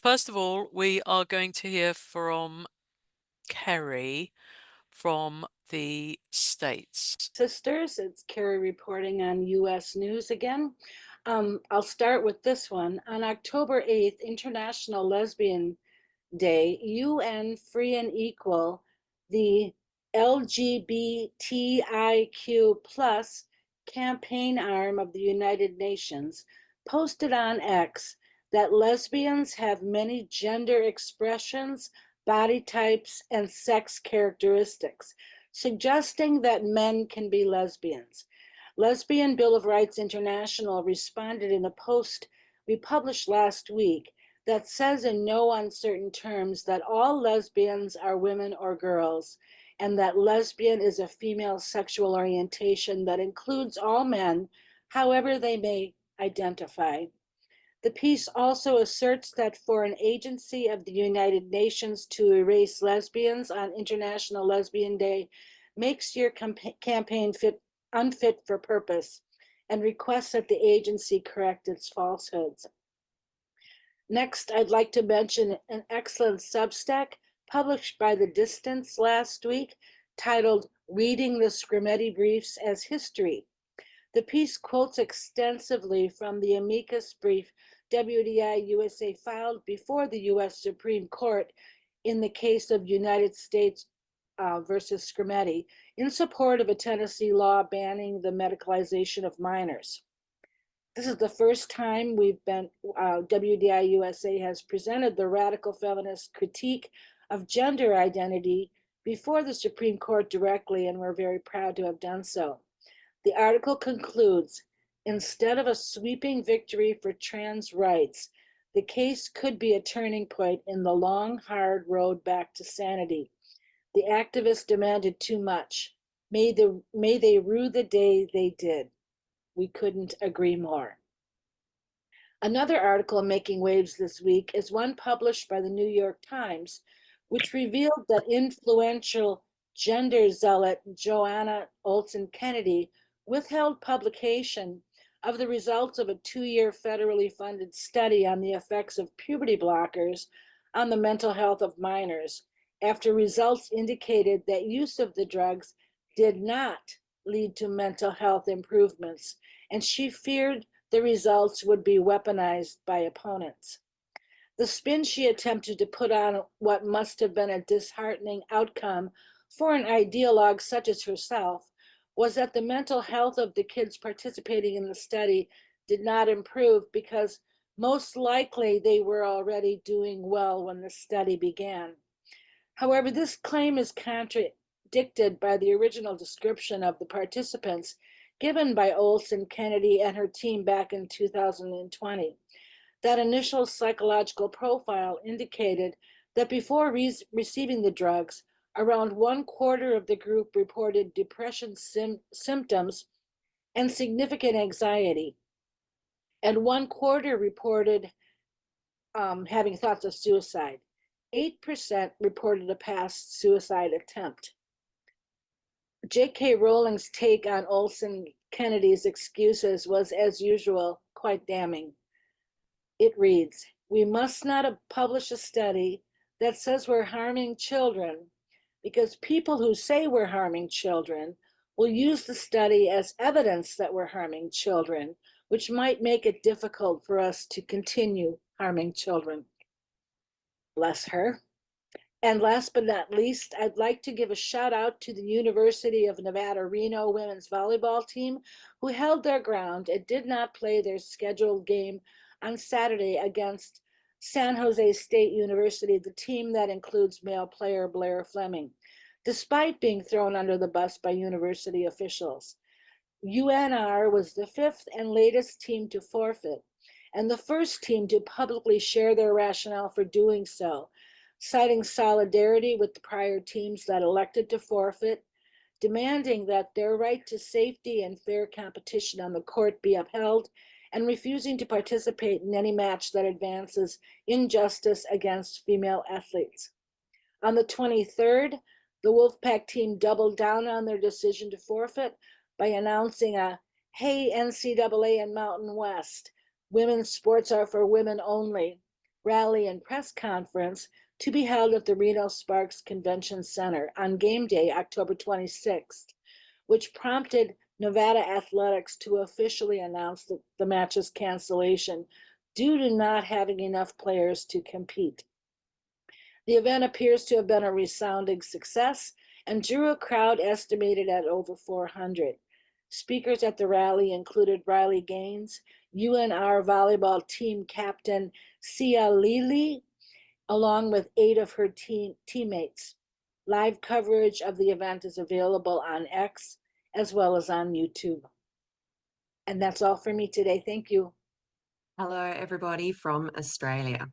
First of all, we are going to hear from Kerry from the States. Sisters. It's Carrie reporting on U.S. News again. I'll start with this one. On October 8th, International Lesbian Day, UN Free and Equal, the LGBTIQ plus campaign arm of the United Nations, posted on X that lesbians have many gender expressions, body types, and sex characteristics, suggesting that men can be lesbians. Lesbian Bill of Rights International responded in a post we published last week that says in no uncertain terms that all lesbians are women or girls, and that lesbian is a female sexual orientation that includes all men, however they may identify. The piece also asserts that for an agency of the United Nations to erase lesbians on International Lesbian Day makes your campaign unfit for purpose, and requests that the agency correct its falsehoods. Next, I'd like to mention an excellent Substack published by The Distance last week titled Reading the Scrimeti Briefs as History. The piece quotes extensively from the amicus brief WDI USA filed before the US Supreme Court in the case of United States versus Scrimeti in support of a Tennessee law banning the medicalization of minors. This is the first time WDI USA has presented the radical feminist critique of gender identity before the Supreme Court directly, and we're very proud to have done so. The article concludes, instead of a sweeping victory for trans rights, the case could be a turning point in the long, hard road back to sanity. The activists demanded too much. May they rue the day they did. We couldn't agree more. Another article making waves this week is one published by the New York Times, which revealed that influential gender zealot Joanna Olson Kennedy withheld publication of the results of a 2-year federally funded study on the effects of puberty blockers on the mental health of minors, after results indicated that use of the drugs did not lead to mental health improvements, and she feared the results would be weaponized by opponents. The spin she attempted to put on what must have been a disheartening outcome for an ideologue such as herself was that the mental health of the kids participating in the study did not improve because most likely they were already doing well when the study began. However, this claim is contradicted by the original description of the participants given by Olson Kennedy and her team back in 2020. That initial psychological profile indicated that before receiving the drugs, around 1/4 of the group reported depression symptoms and significant anxiety, and 1/4 reported having thoughts of suicide. 8% reported a past suicide attempt. J.K. Rowling's take on Olson Kennedy's excuses was, as usual, quite damning. It reads, "We must not publish a study that says we're harming children, because people who say we're harming children will use the study as evidence that we're harming children, which might make it difficult for us to continue harming children." Bless her. And last but not least, I'd like to give a shout out to the University of Nevada, Reno women's volleyball team, who held their ground and did not play their scheduled game on Saturday against San Jose State University, the team that includes male player Blair Fleming, despite being thrown under the bus by university officials. UNR was the fifth and latest team to forfeit, and the first team to publicly share their rationale for doing so, citing solidarity with the prior teams that elected to forfeit, demanding that their right to safety and fair competition on the court be upheld, and refusing to participate in any match that advances injustice against female athletes. On the 23rd, the Wolfpack team doubled down on their decision to forfeit by announcing a "Hey NCAA and Mountain West, women's sports are for women only," rally, and press conference to be held at the Reno Sparks Convention Center on game day, October 26th, which prompted Nevada Athletics to officially announce the match's cancellation due to not having enough players to compete. The event appears to have been a resounding success and drew a crowd estimated at over 400. Speakers at the rally included Riley Gaines, UNR volleyball team captain Sia Lili, along with 8 of her teammates. Live coverage of the event is available on X as well as on YouTube. And that's all for me today. Thank you. Hello, everybody from Australia.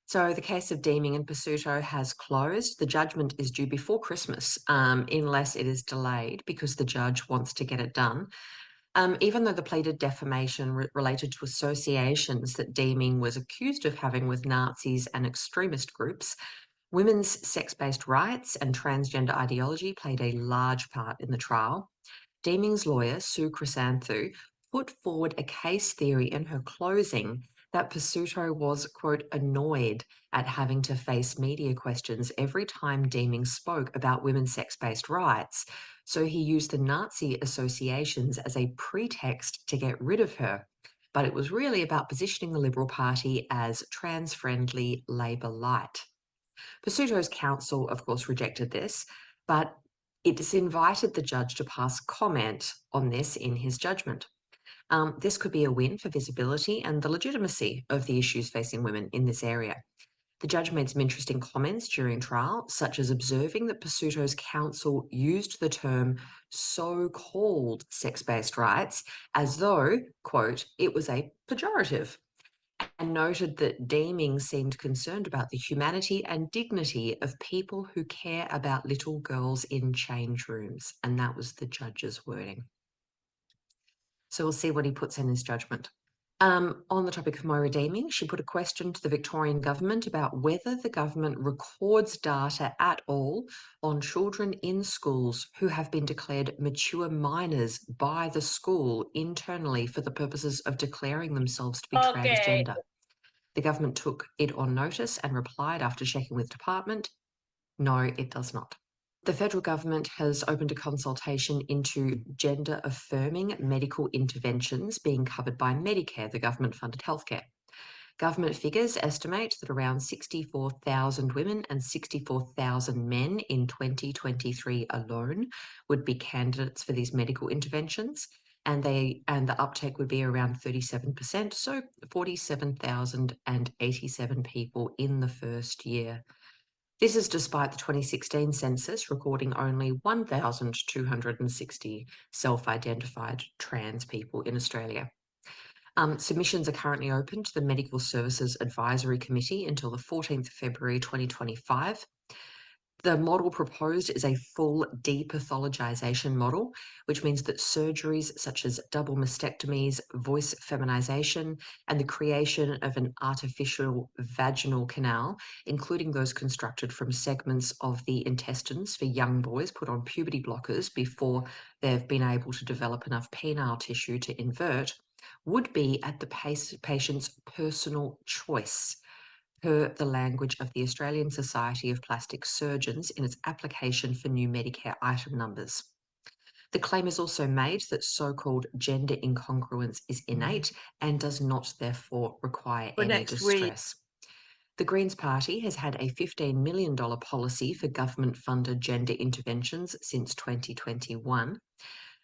So the case of Deeming and Pasuto has closed. The judgment is due before Christmas, unless it is delayed because the judge wants to get it done. Even though the pleaded defamation related to associations that Deeming was accused of having with Nazis and extremist groups, women's sex-based rights and transgender ideology played a large part in the trial. Deeming's lawyer, Sue Chrysanthu, put forward a case theory in her closing that Pasuto was, quote, annoyed at having to face media questions every time Deeming spoke about women's sex-based rights. So he used the Nazi associations as a pretext to get rid of her. But it was really about positioning the Liberal Party as trans-friendly Labour light. Pasuto's counsel, of course, rejected this, but it's invited the judge to pass comment on this in his judgment. This could be a win for visibility and the legitimacy of the issues facing women in this area. The judge made some interesting comments during trial, such as observing that Pasuto's counsel used the term so-called sex-based rights as though, quote, it was a pejorative, and noted that Deeming seemed concerned about the humanity and dignity of people who care about little girls in change rooms, and that was the judge's wording. So we'll see what he puts in his judgment. On the topic of Moira Deeming, she put a question to the Victorian government about whether the government records data at all on children in schools who have been declared mature minors by the school internally for the purposes of declaring themselves to be transgender. The government took it on notice and replied after checking with department, no, it does not. The federal government has opened a consultation into gender-affirming medical interventions being covered by Medicare, the government-funded healthcare. Government figures estimate that around 64,000 women and 64,000 men in 2023 alone would be candidates for these medical interventions, and the uptake would be around 37%, so 47,087 people in the first year. This is despite the 2016 census recording only 1,260 self-identified trans people in Australia. Submissions are currently open to the Medical Services Advisory Committee until the 14th of February 2025. The model proposed is a full depathologization model, which means that surgeries such as double mastectomies, voice feminization, and the creation of an artificial vaginal canal, including those constructed from segments of the intestines for young boys put on puberty blockers before they've been able to develop enough penile tissue to invert, would be at the patient's personal choice, per the language of the Australian Society of Plastic Surgeons in its application for new Medicare item numbers. The claim is also made that so-called gender incongruence is innate and does not therefore require any distress. The Greens Party has had a $15 million policy for government-funded gender interventions since 2021.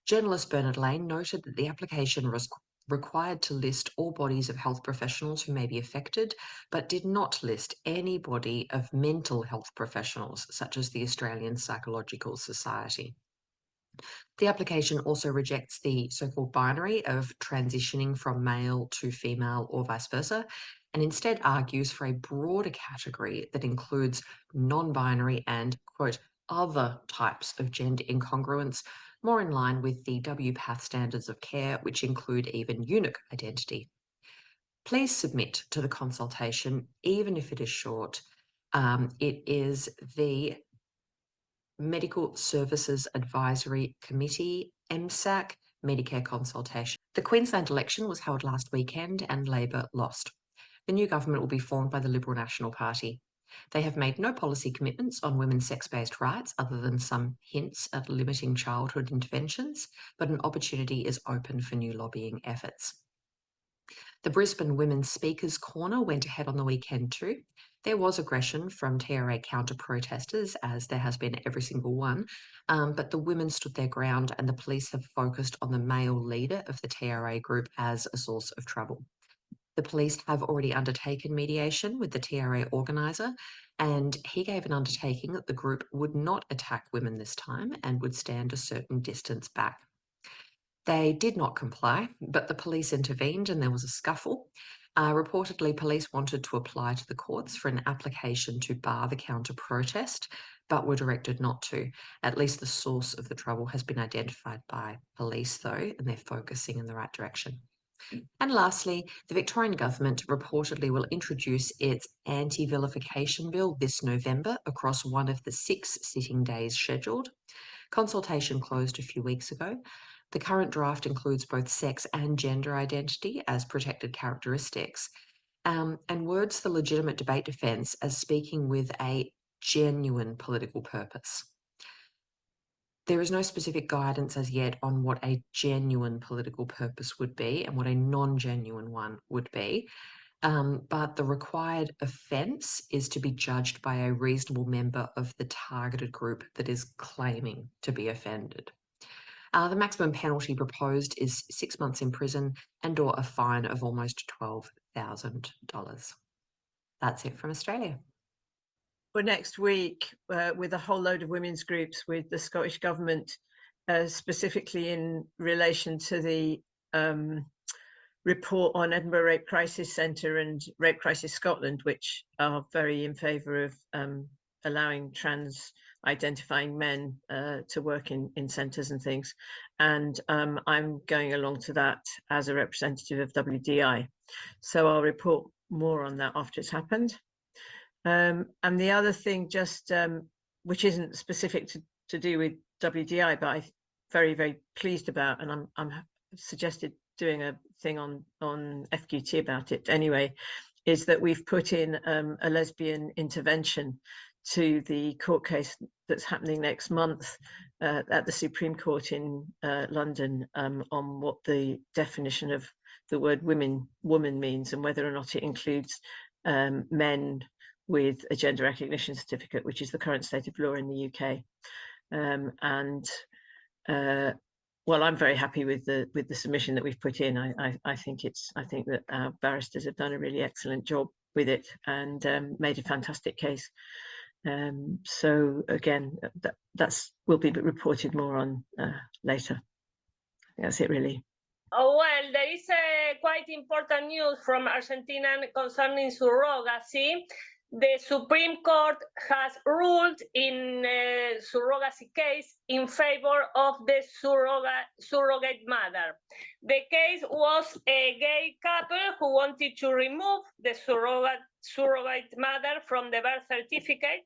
Journalist Bernard Lane noted that the application was required to list all bodies of health professionals who may be affected, but did not list any body of mental health professionals, such as the Australian Psychological Society. The application also rejects the so-called binary of transitioning from male to female or vice versa, and instead argues for a broader category that includes non-binary and, quote, other types of gender incongruence, more in line with the WPATH standards of care, which include even eunuch identity. Please submit to the consultation, even if it is short. It is the Medical Services Advisory Committee, MSAC, Medicare consultation. The Queensland election was held last weekend and Labor lost. The new government will be formed by the Liberal National Party. They have made no policy commitments on women's sex-based rights other than some hints at limiting childhood interventions, but an opportunity is open for new lobbying efforts. The Brisbane Women's Speakers Corner went ahead on the weekend too. There was aggression from TRA counter-protesters, as there has been every single one, but the women stood their ground and the police have focused on the male leader of the TRA group as a source of trouble. The police have already undertaken mediation with the TRA organiser, and he gave an undertaking that the group would not attack women this time and would stand a certain distance back. They did not comply, but the police intervened and there was a scuffle. Reportedly, police wanted to apply to the courts for an application to bar the counter-protest, but were directed not to. At least the source of the trouble has been identified by police, though, and they're focusing in the right direction. And lastly, the Victorian government reportedly will introduce its anti-vilification bill this November across one of the 6 sitting days scheduled. Consultation closed a few weeks ago. The current draft includes both sex and gender identity as protected characteristics, and words the legitimate debate defence as speaking with a genuine political purpose. There is no specific guidance as yet on what a genuine political purpose would be and what a non-genuine one would be, but the required offence is to be judged by a reasonable member of the targeted group that is claiming to be offended. The maximum penalty proposed is 6 months in prison and/or a fine of almost $12,000. That's it from Australia. For next week, with a whole load of women's groups with the Scottish Government, specifically in relation to the report on Edinburgh Rape Crisis Centre and Rape Crisis Scotland, which are very in favour of allowing trans identifying men to work in centres and things. And I'm going along to that as a representative of WDI. So I'll report more on that after it's happened. And the other thing, just which isn't specific to do with WDI, but I'm very, very pleased about, and I'm suggested doing a thing on FQT about it anyway, is that we've put in a lesbian intervention to the court case that's happening next month at the Supreme Court in London on what the definition of the word woman means and whether or not it includes men with a gender recognition certificate, which is the current state of law in the UK. Well, I'm very happy with the submission that we've put in. I think that our barristers have done a really excellent job with it and made a fantastic case. So again, that's will be reported more on later. That's it, really. Oh, well, there is quite important news from Argentina concerning surrogacy. The Supreme Court has ruled in a surrogacy case in favor of the surrogate mother. The case was a gay couple who wanted to remove the surrogate mother from the birth certificate,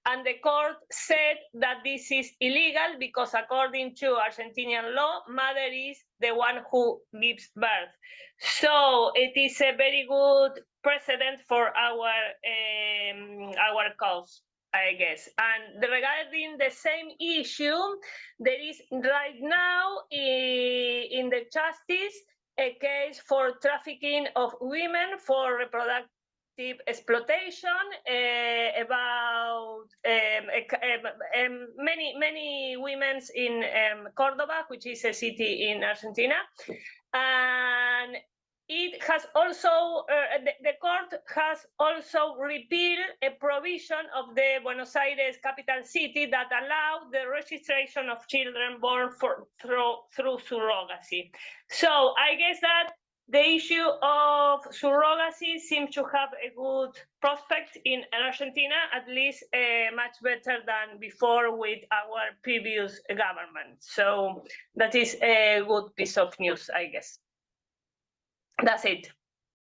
and the court said that this is illegal because according to Argentinian law, mother is the one who gives birth. So it is a very good precedent for our cause, I guess. And regarding the same issue, there is right now in the justice a case for trafficking of women for reproductive exploitation about many women in Cordoba, which is a city in Argentina, and it has also the court has also repealed a provision of the Buenos Aires capital city that allowed the registration of children born through surrogacy. So I guess that the issue of surrogacy seems to have a good prospect in Argentina, at least much better than before with our previous government. So that is a good piece of news, I guess. That's it.